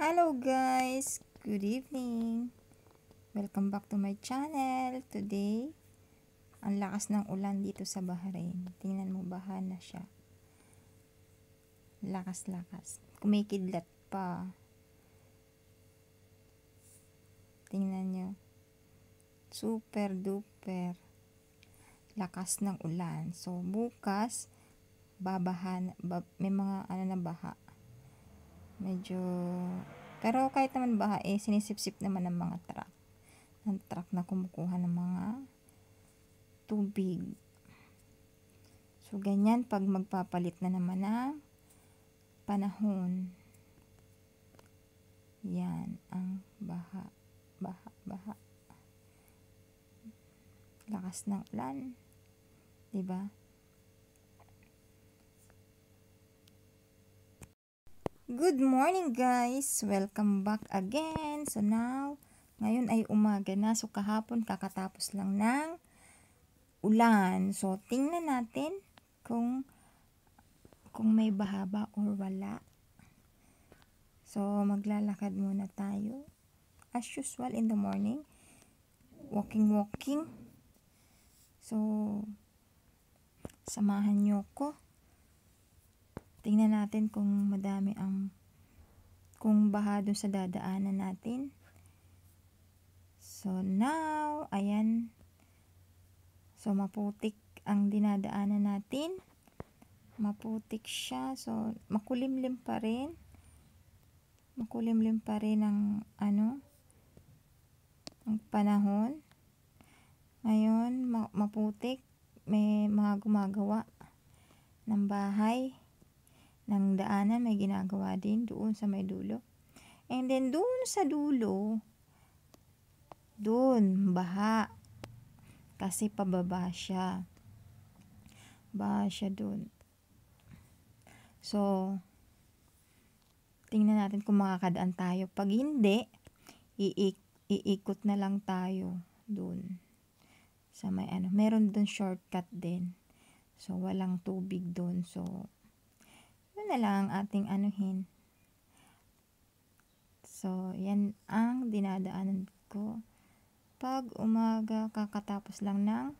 Hello guys! Good evening! Welcome back to my channel. Today, ang lakas ng ulan dito sa Bahrain. Tingnan mo, baha na siya. Lakas-lakas. Kumikidlat pa. Tingnan nyo. Super duper lakas ng ulan. So, bukas, may mga na baha. Medyo, pero kahit naman baha, sinisip-sip naman ng mga truck. Ng truck na kumukuha ng mga tubig. So, ganyan pag magpapalit na naman ng panahon. Yan, ang baha. Lakas ng ulan. Diba? Good morning guys! Welcome back again. So now, ngayon ay umaga na. So kahapon kakatapos lang ng ulan. So tingnan natin kung may baha ba or wala. So maglalakad muna tayo. As usual in the morning. Walking. So samahan nyo ko. Tingnan natin kung madami kung baha doon sa dadaanan natin. So now, ayan. So maputik ang dinadaanan natin. Maputik siya. So makulimlim pa rin. Makulimlim pa rin ang ang panahon. Ngayon, maputik. May mga gumagawa ng bahay. Ng daanan, may ginagawa din doon sa may dulo. And then doon sa dulo, doon baha, kasi pababa siya. Baha siya doon. So tingnan natin kung makakadaan tayo. Pag hindi, iikot na lang tayo doon sa may meron doon shortcut din. So walang tubig doon. So yun na lang ang ating anuhin. So, yan ang dinadaanan ko. Pag umaga, kakatapos lang ng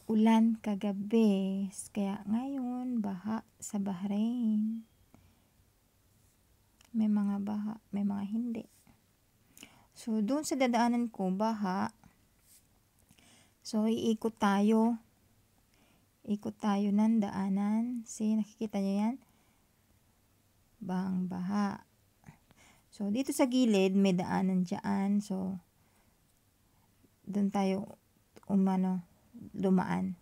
ulan kagabi. Kaya ngayon, baha sa Bahrain. May mga baha, may mga hindi. So, doon sa dadaanan ko, baha. So, iikot tayo. Ikot tayo ng daanan. See, nakikita nyo yan? Bahang baha. So, dito sa gilid, may daanan dyan. So, doon tayo dumaan.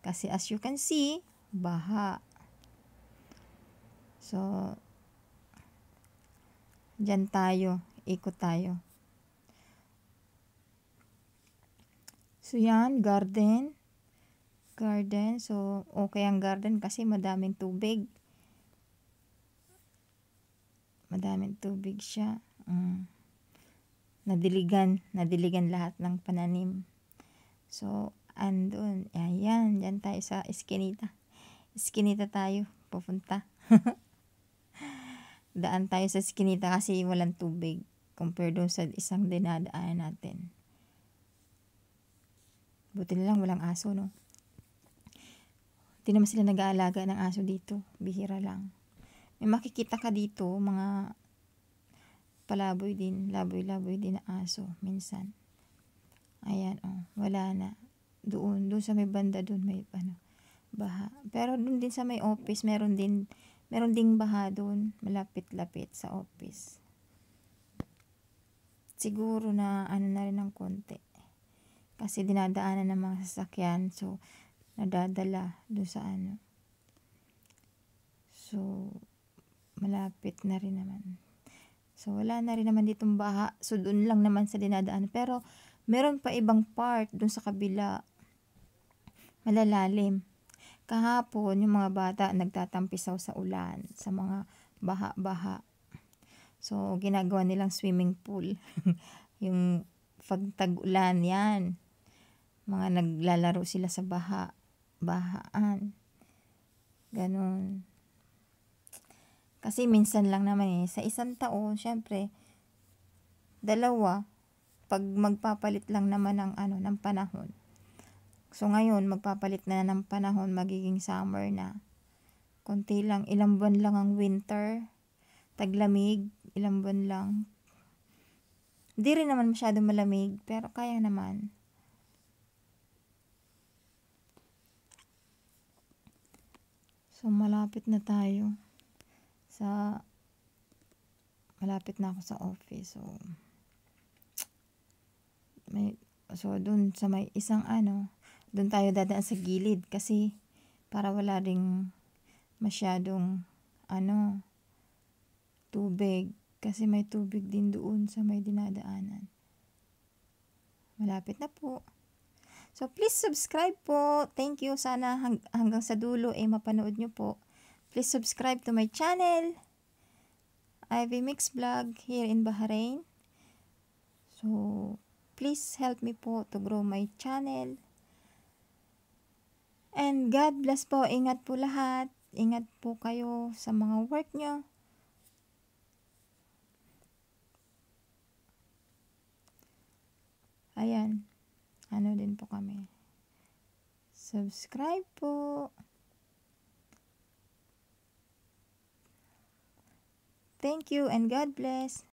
Kasi as you can see, baha. So, dyan tayo. Ikot tayo. So, yan, garden. So okay ang garden kasi madaming tubig. Madaming tubig siya. Nadiligan lahat ng pananim. So andun, ayan, dyan tayo sa eskinita. Eskinita tayo pupunta. Daan tayo sa eskinita kasi walang tubig compare doon sa isang dinadaan natin. Buti na lang walang aso, no? Hindi naman sila nag-aalaga ng aso dito. Bihira lang. May makikita ka dito, mga palaboy din, laboy din na aso, minsan. Ayan, wala na. Doon sa may banda doon may baha. Pero doon din sa may office, meron ding baha doon, malapit-lapit sa office. Siguro na na rin ng konti. Kasi dinadaanan ng mga sasakyan, so nadadala doon sa So, malapit na rin naman. So, wala na rin naman ditong baha. So, doon lang naman sa dinadaan. Pero, meron pa ibang part doon sa kabila. Malalalim. Kahapon, yung mga bata nagtatampisaw sa ulan. Sa mga baha-baha. So, ginagawa nilang swimming pool. Yung pagtag-ulan, yan. Mga naglalaro sila sa bahaan. Ganon. Kasi minsan lang naman sa isang taon, syempre, dalawa, pag magpapalit lang naman ng ng panahon. So ngayon, magpapalit na ng panahon, magiging summer na. Konti lang, ilang buwan lang ang winter, taglamig, ilang buwan lang. Hindi rin naman masyadong malamig, pero kaya naman. So malapit na tayo malapit na ako sa office. So dun sa may isang dun tayo dadaan sa gilid kasi para wala ring masyadong tubig, kasi may tubig din doon sa may dinadaanan. Malapit na po. So please subscribe po. Thank you. Sana hanggang sa dulo mapanood nyo po. Please subscribe to my channel, Ivy Mix Vlog here in Bahrain. So please help me po to grow my channel. And God bless po. Ingat po lahat. Ingat po kayo sa mga work nyo. Ayan. Din po kami. Subscribe po. Thank you and God bless.